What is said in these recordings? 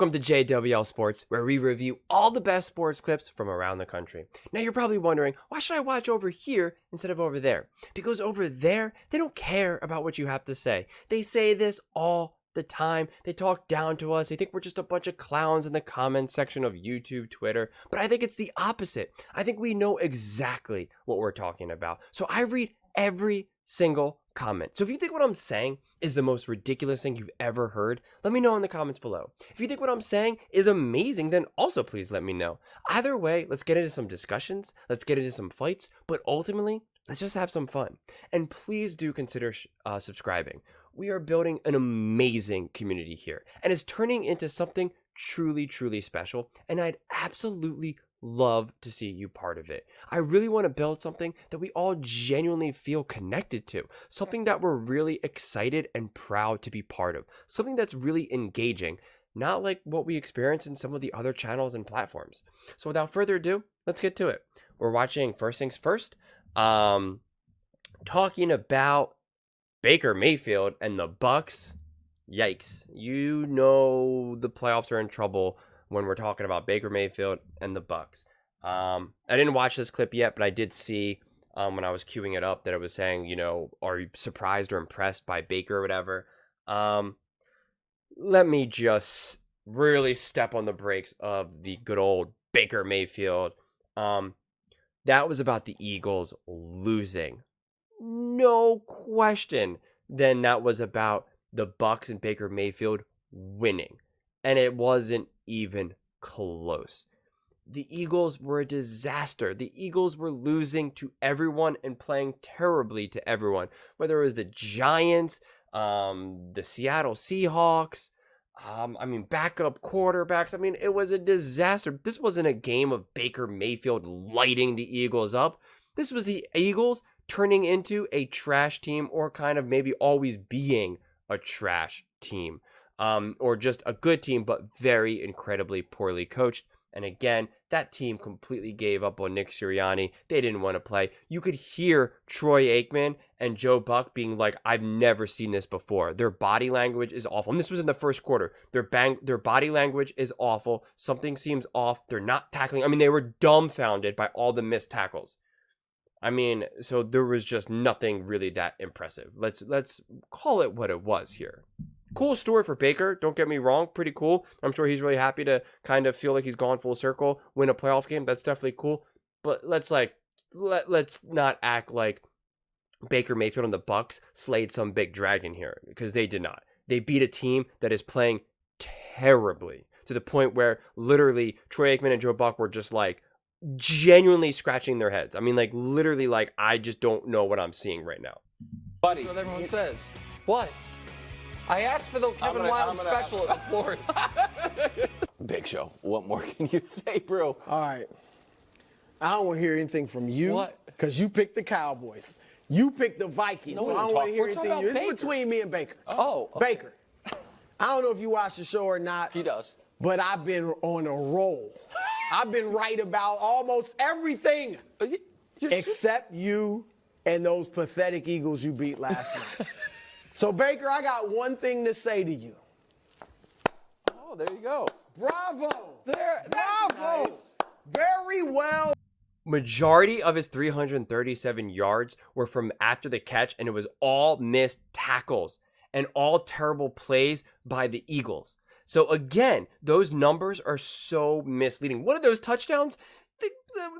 Welcome to JWL Sports, where we review all the best sports clips from around the country. Now you're probably wondering, why should I watch over here instead of over there? Because over there, they don't care about what you have to say. They say this all the time. They talk down to us. They think we're just a bunch of clowns in the comments section of YouTube, Twitter. But I think it's the opposite. I think we know exactly what we're talking about. So I read every single comment. So if you think what I'm saying is the most ridiculous thing you've ever heard, let me know in the comments below. If you think what I'm saying is amazing, then also please let me know. Either way, let's get into some discussions, let's get into some fights, but ultimately, let's just have some fun. And please do consider subscribing. We are building an amazing community here, and it's turning into something truly, truly special, and I'd absolutely love to see you part of it. I really want to build something that we all genuinely feel connected to, something that we're really excited and proud to be part of, something that's really engaging, not like what we experience in some of the other channels and platforms. So without further ado, let's get to it. We're watching First Things First, talking about Baker Mayfield and the Bucks. Yikes. You know the playoffs are in trouble when we're talking about Baker Mayfield and the Bucks. I didn't watch this clip yet, but I did see when I was queuing it up that it was saying, you know, are you surprised or impressed by Baker or whatever? Let me just really step on the brakes of the good old Baker Mayfield. That was about the Eagles losing. No question. Then that was about the Bucks and Baker Mayfield winning. And it wasn't even close. The Eagles were a disaster. The Eagles were losing to everyone and playing terribly to everyone. Whether it was the Giants, the Seattle Seahawks, backup quarterbacks. It was a disaster. This wasn't a game of Baker Mayfield lighting the Eagles up. This was the Eagles turning into a trash team, or kind of maybe always being a trash team. Or just a good team, but very incredibly poorly coached. And again, that team completely gave up on Nick Sirianni. They didn't want to play. You could hear Troy Aikman and Joe Buck being like, I've never seen this before. Their body language is awful. And this was in the first quarter. Their body language is awful. Something seems off. They're not tackling. They were dumbfounded by all the missed tackles. So there was just nothing really that impressive. Let's call it what it was here. Cool story for Baker, don't get me wrong, pretty cool. I'm sure he's really happy to kind of feel like he's gone full circle, win a playoff game. That's definitely cool. But let's not act like Baker Mayfield and the Bucks slayed some big dragon here, because they did not. They beat a team that is playing terribly, to the point where literally Troy Aikman and Joe Buck were just like genuinely scratching their heads. Literally I just don't know what I'm seeing right now. Buddy, that's what everyone says. What? I asked for the Kevin Wilde special at the floors. Big Show. What more can you say, bro? All right. I don't want to hear anything from you. What? Because you picked the Cowboys. You picked the Vikings. No, so I don't want to hear we're talking anything. about It's between me and Baker. Oh. Baker. I don't know if you watch the show or not. He does. But I've been on a roll. I've been right about almost everything except you and those pathetic Eagles you beat last night. So, Baker, I got one thing to say to you. Oh, there you go. Bravo. Bravo. Nice. Very well. Majority of his 337 yards were from after the catch, and it was all missed tackles and all terrible plays by the Eagles. So again, those numbers are so misleading. One of those touchdowns,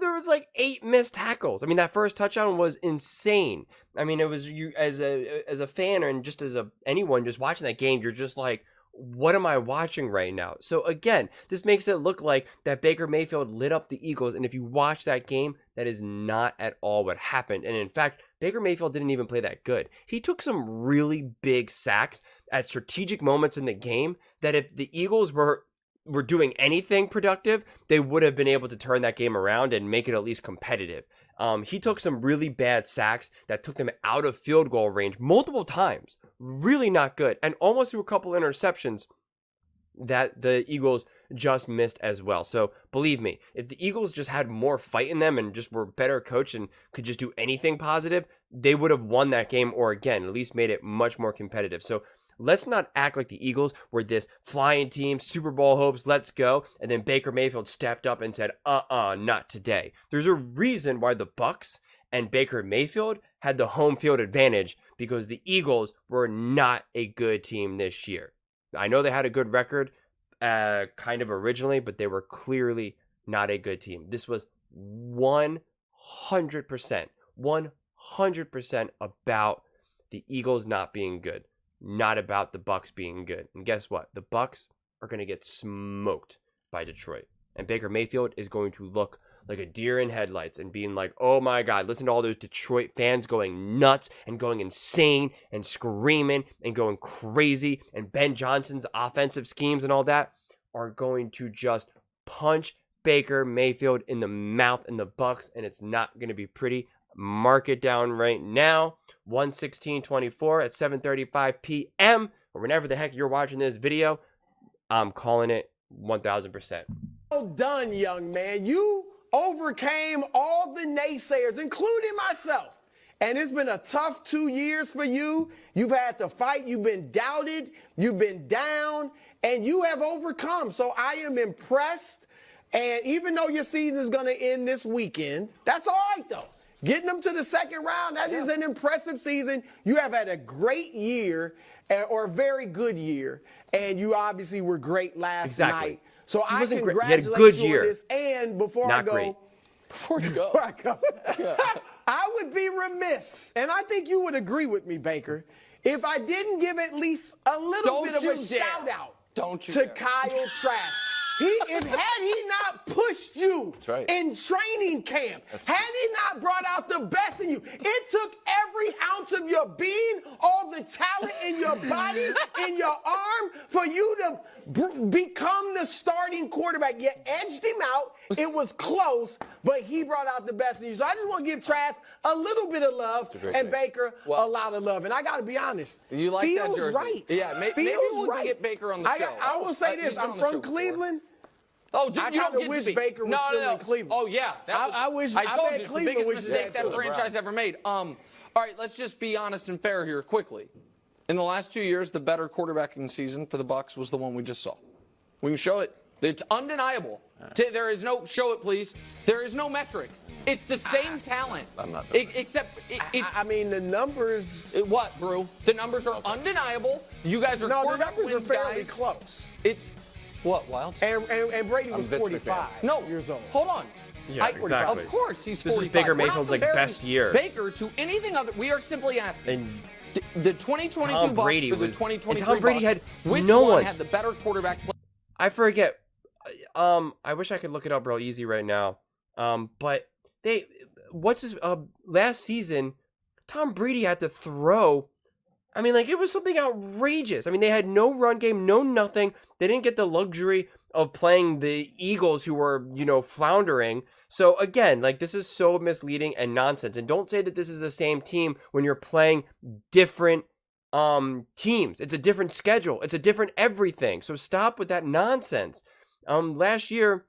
there was 8 missed tackles. That first touchdown was insane. It was, you as a fan and just as anyone just watching that game, you're just like, what am I watching right now? So again, this makes it look like that Baker Mayfield lit up the Eagles, and if you watch that game, that is not at all what happened. And in fact, Baker Mayfield didn't even play that good. He took some really big sacks at strategic moments in the game that if the Eagles were doing anything productive, they would have been able to turn that game around and make it at least competitive. He took some really bad sacks that took them out of field goal range multiple times. Really not good. And almost threw a couple interceptions that the Eagles just missed as well. So believe me, if the Eagles just had more fight in them and just were better coached and could just do anything positive, they would have won that game, or again, at least made it much more competitive. So Let's not act like the Eagles were this flying team, Super Bowl hopes, let's go. And then Baker Mayfield stepped up and said, not today. There's a reason why the Bucs and Baker Mayfield had the home field advantage, because the Eagles were not a good team this year. I know they had a good record kind of originally, but they were clearly not a good team. This was 100% about the Eagles not being good, not about the Bucs being good. And guess what? The Bucs are going to get smoked by Detroit. And Baker Mayfield is going to look like a deer in headlights and being like, oh my God, listen to all those Detroit fans going nuts and going insane and screaming and going crazy. And Ben Johnson's offensive schemes and all that are going to just punch Baker Mayfield in the mouth in the Bucs, and it's not going to be pretty. Mark it down right now. 1/16/24 at 7:35 p.m. or whenever the heck you're watching this video. I'm calling it 1,000%. Well done, young man. You overcame all the naysayers, including myself. And it's been a tough 2 years for you. You've had to fight. You've been doubted. You've been down. And you have overcome. So I am impressed. And even though your season is going to end this weekend, that's all right, though. Getting them to the second round, that is an impressive season. You have had a great year, or a very good year. And you obviously were great last night. So I congratulate you on this. And before I go, I would be remiss, and I think you would agree with me, Baker, if I didn't give at least a little bit of a shout out to Kyle Trask. Had he not pushed you in training camp, had he not brought out the best in you, it took every ounce of your being, all the talent in your body, in your arm, for you to become the starting quarterback. You edged him out. It was close, but he brought out the best in you. So I just want to give Trask a little bit of love and Baker a lot of love. And I got to be honest. You like feels that jersey? Right. Yeah, maybe we can get Baker on the show. I will say this. I'm from Cleveland. Oh, I kind of wish Baker was still in Cleveland. Oh, yeah. I wish. I told you, bet it's Cleveland the biggest mistake that franchise ever made. All right, let's just be honest and fair here quickly. In the last 2 years, the better quarterbacking season for the Bucs was the one we just saw. We can show it. It's undeniable. There is no, show it please. There is no metric. It's the same talent. I'm not. Except it's. I mean, the numbers. What, Brew? The numbers are undeniable. You guys are quarterback the numbers are fairly guys. close. It's. What, Wild? And Brady was 45 years old. Hold on. Yeah, exactly. Of course, he's 45. This is Baker Mayfield's best year. Baker to anything other. We are simply asking. The 2022 Tom Brady Bucs or the was, 2023 Tom Brady Bucs, had which no one one had the better quarterback play? I forget. I wish I could look it up real easy right now. But last season, Tom Brady had to throw. I mean, it was something outrageous. I mean, they had no run game, no nothing. They didn't get the luxury of playing the Eagles, who were, floundering. So again, this is so misleading and nonsense. And don't say that this is the same team when you're playing different teams. It's a different schedule. It's a different everything. So stop with that nonsense. Last year,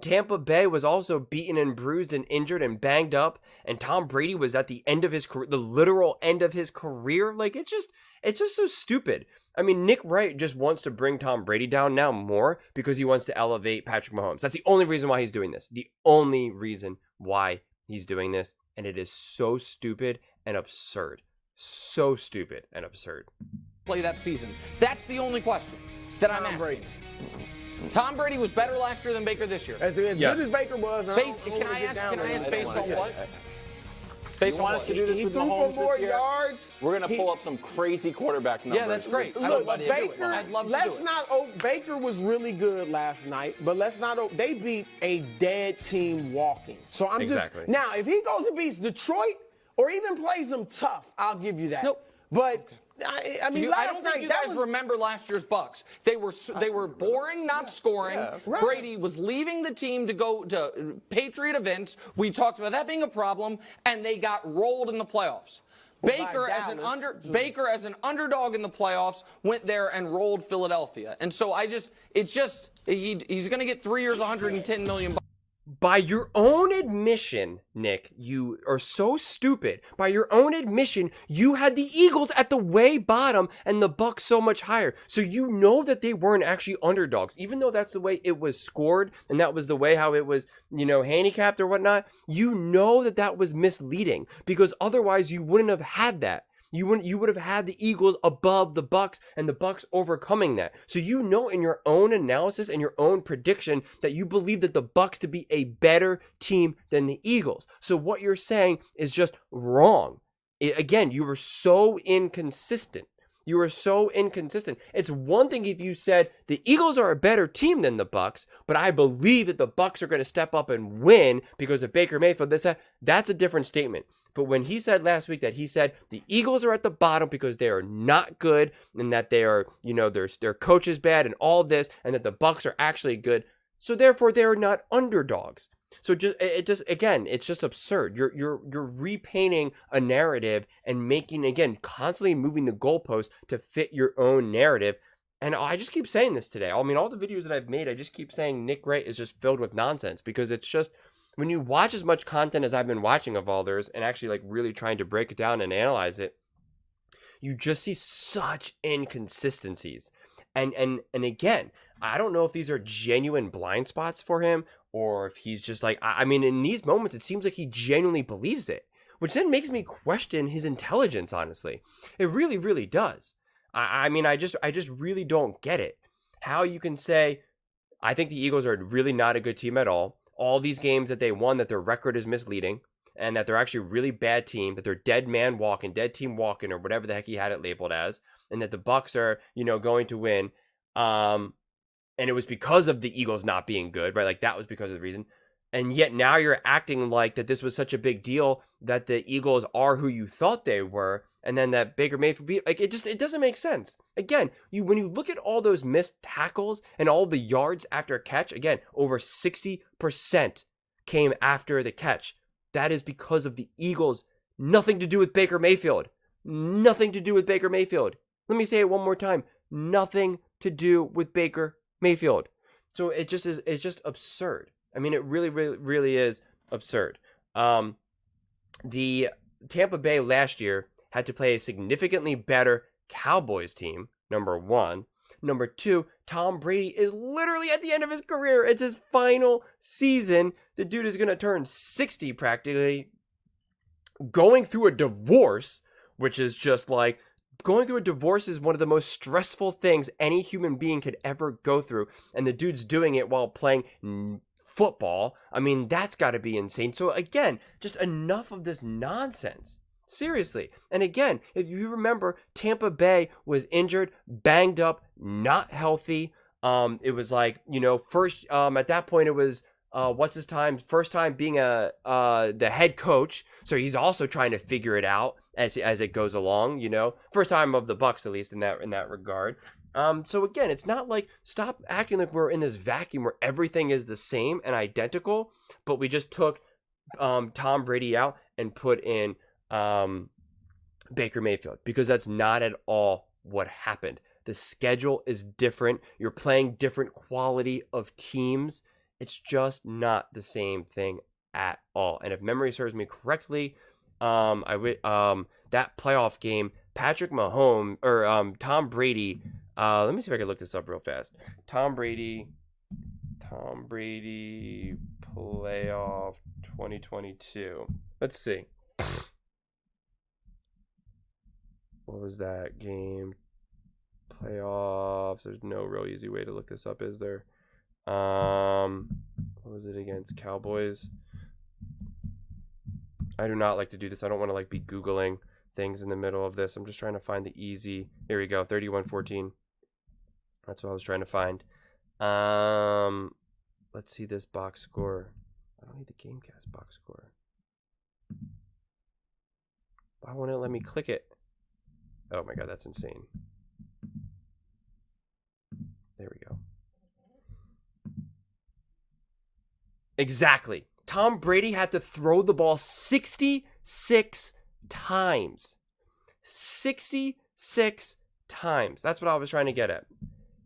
Tampa Bay was also beaten and bruised and injured and banged up, and Tom Brady was at the end of his career, the literal end of his career. It's just so stupid. I mean, Nick Wright just wants to bring Tom Brady down now more because he wants to elevate Patrick Mahomes. That's the only reason why he's doing this. The only reason why he's doing this, and it is so stupid and absurd. So stupid and absurd. Play that season. That's the only question that I'm asking. Brady. Tom Brady was better last year than Baker this year. As good as Baker was. Can I ask based on what? You want us to do this he with threw Mahomes for more this year? yards. We're going to pull up some crazy quarterback numbers. Yeah, that's great. Look, Baker, I'd love to do it. Baker was really good last night, but they beat a dead team walking. So I'm now, if he goes and beats Detroit or even plays them tough, I'll give you that. Nope. But I mean, I don't think you guys remember last year's Bucs. They were boring, not scoring. Yeah, right. Brady was leaving the team to go to Patriot events. We talked about that being a problem, and they got rolled in the plaplayoffs. Baker as an underdog in the playoffs went there and rolled Philadelphia. And so he's going to get 3 years, $110 million. by your own admission, Nick, you are so stupid. By your own admission, you had the Eagles at the way bottom and the Bucks so much higher. So you know that they weren't actually underdogs, even though that's the way it was scored and that was the way how it was, handicapped or whatnot. You know that that was misleading because otherwise you wouldn't have had that. You would have had the Eagles above the Bucks and the Bucks overcoming that. So you know in your own analysis and your own prediction that you believe that the Bucks to be a better team than the Eagles. So what you're saying is just wrong. Again, you were so inconsistent. You were so inconsistent. It's one thing if you said the Eagles are a better team than the Bucks, but I believe that the Bucks are going to step up and win because of Baker Mayfield. That's a different statement. But when he said last week that he said the Eagles are at the bottom because they are not good and that they are, their coach is bad and all this, and that the Bucks are actually good, so therefore they are not underdogs. So it's just absurd. You're repainting a narrative and making, again, constantly moving the goalposts to fit your own narrative. And I just keep saying this today. I mean, all the videos that I've made, I just keep saying Nick Wright is just filled with nonsense because it's just, when you watch as much content as I've been watching of all theirs and actually like really trying to break it down and analyze it, you just see such inconsistencies. And again, I don't know if these are genuine blind spots for him or if he's just like, I mean, in these moments, it seems like he genuinely believes it, which then makes me question his intelligence, honestly. It really, really does. I mean, I just really don't get it. How you can say, I think the Eagles are really not a good team at all. All these games that they won, that their record is misleading, and that they're actually a really bad team, that they're dead man walking, dead team walking, or whatever the heck he had it labeled as, and that the Bucks are, going to win. And it was because of the Eagles not being good, right? Like that was because of the reason. And yet now you're acting like that this was such a big deal that the Eagles are who you thought they were, and then that Baker Mayfield it doesn't make sense. Again, when you look at all those missed tackles and all the yards after a catch, again, over 60% came after the catch. That is because of the Eagles. Nothing to do with Baker Mayfield. Nothing to do with Baker Mayfield. Let me say it one more time. Nothing to do with Baker Mayfield. So it's just absurd. I mean, it really, really, really is absurd. The Tampa Bay last year had to play a significantly better Cowboys team, number one. Number two, Tom Brady is literally at the end of his career. It's his final season. The dude is going to turn 60 practically, going through a divorce, which is just like, going through a divorce is one of the most stressful things any human being could ever go through. And the dude's doing it while playing football. I mean, that's got to be insane. So again, just enough of this nonsense. Seriously. And again, if you remember, Tampa Bay was injured, banged up, not healthy. It was like, first, at that point it was, first time being the head coach. So he's also trying to figure it out as it goes along, first time of the Bucks, at least in that regard. So again, it's not like, stop acting like we're in this vacuum where everything is the same and identical, but we just took Tom Brady out and put in Baker Mayfield, because that's not at all what happened. The schedule is different. You're playing different quality of teams. It's just not the same thing at all. And if memory serves me correctly, that playoff game, Patrick Mahomes or Tom Brady. Let me see if I can look this up real fast. Tom Brady playoff 2022. Let's see. What was that game? Playoffs. There's no real easy way to look this up, is there? What was it against? Cowboys. I do not like to do this. I don't want to be Googling things in the middle of this. I'm just trying to find the easy. Here we go. 31-14. That's what I was trying to find. Let's see this box score. I don't need the Gamecast box score. Why won't it let me click it? Oh my god, that's insane. There we go. Exactly. Tom Brady had to throw the ball 66 times. 66 times. That's what I was trying to get at.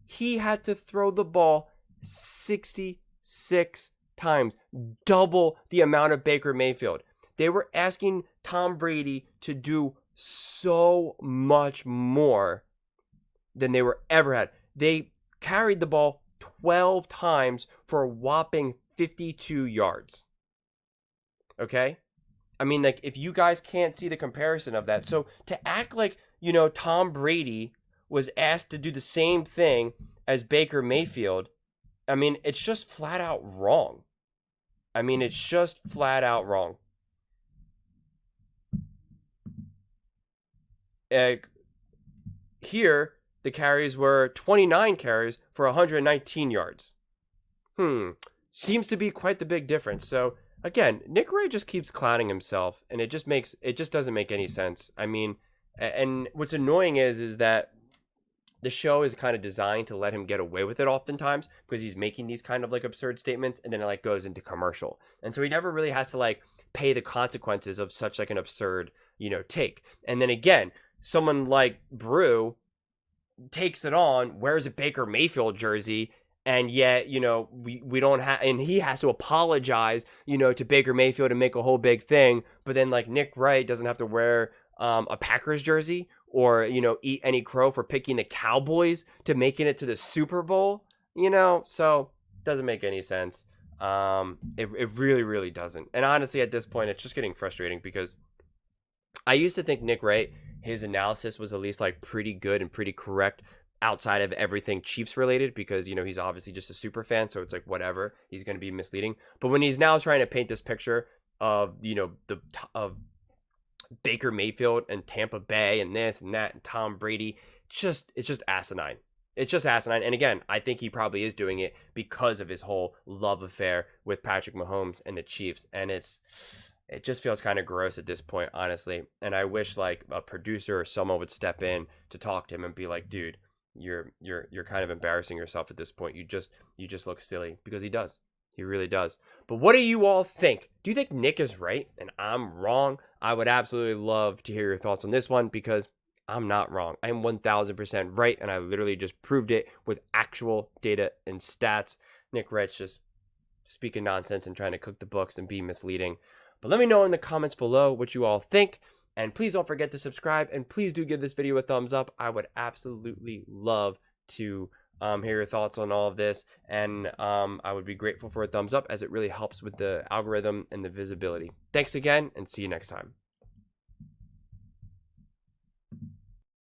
He had to throw the ball 66 times double the amount of Baker Mayfield. They were asking Tom Brady to do so much more than they were ever had. They carried the ball 12 times for a whopping 52 yards. Okay? I mean, like, if you guys can't see the comparison of that. So to act like, Tom Brady was asked to do the same thing as Baker Mayfield, I mean, it's just flat out wrong. Here, the carries were 29 carries for 119 yards. Seems to be quite the big difference. So, again, Nick Wright just keeps clowning himself, and it just doesn't make any sense. I mean, and what's annoying is that the show is kind of designed to let him get away with it oftentimes because he's making these kind of like absurd statements, and then it like goes into commercial. And so he never really has to like pay the consequences of such like an absurd, take. And then again, someone like Brew takes it on, wears a Baker Mayfield jersey, and yet, we don't have, and he has to apologize, to Baker Mayfield and make a whole big thing. But then like Nick Wright doesn't have to wear a Packers jersey or, eat any crow for picking the Cowboys to making it to the Super Bowl, so doesn't make any sense. It really, really doesn't. And honestly, at this point, it's just getting frustrating because I used to think Nick Wright, his analysis was at least like pretty good and pretty correct outside of everything Chiefs related because, he's obviously just a super fan. So it's like, whatever, he's going to be misleading. But when he's now trying to paint this picture of, of Baker Mayfield and Tampa Bay and this and that and Tom Brady, it's just asinine. It's just asinine. And again, I think he probably is doing it because of his whole love affair with Patrick Mahomes and the Chiefs. And it just feels kind of gross at this point, honestly. And I wish like a producer or someone would step in to talk to him and be like, dude, you're kind of embarrassing yourself at this point. You just look silly, because he does. He really does. But what do you all think? Do you think Nick is right and I'm wrong? I would absolutely love to hear your thoughts on this one because I'm not wrong. I'm 1000% right, and I literally just proved it with actual data and stats. Nick Wright's just speaking nonsense and trying to cook the books and be misleading. But let me know in the comments below what you all think. And please don't forget to subscribe. And please do give this video a thumbs up. I would absolutely love to hear your thoughts on all of this. And I would be grateful for a thumbs up as it really helps with the algorithm and the visibility. Thanks again, and see you next time.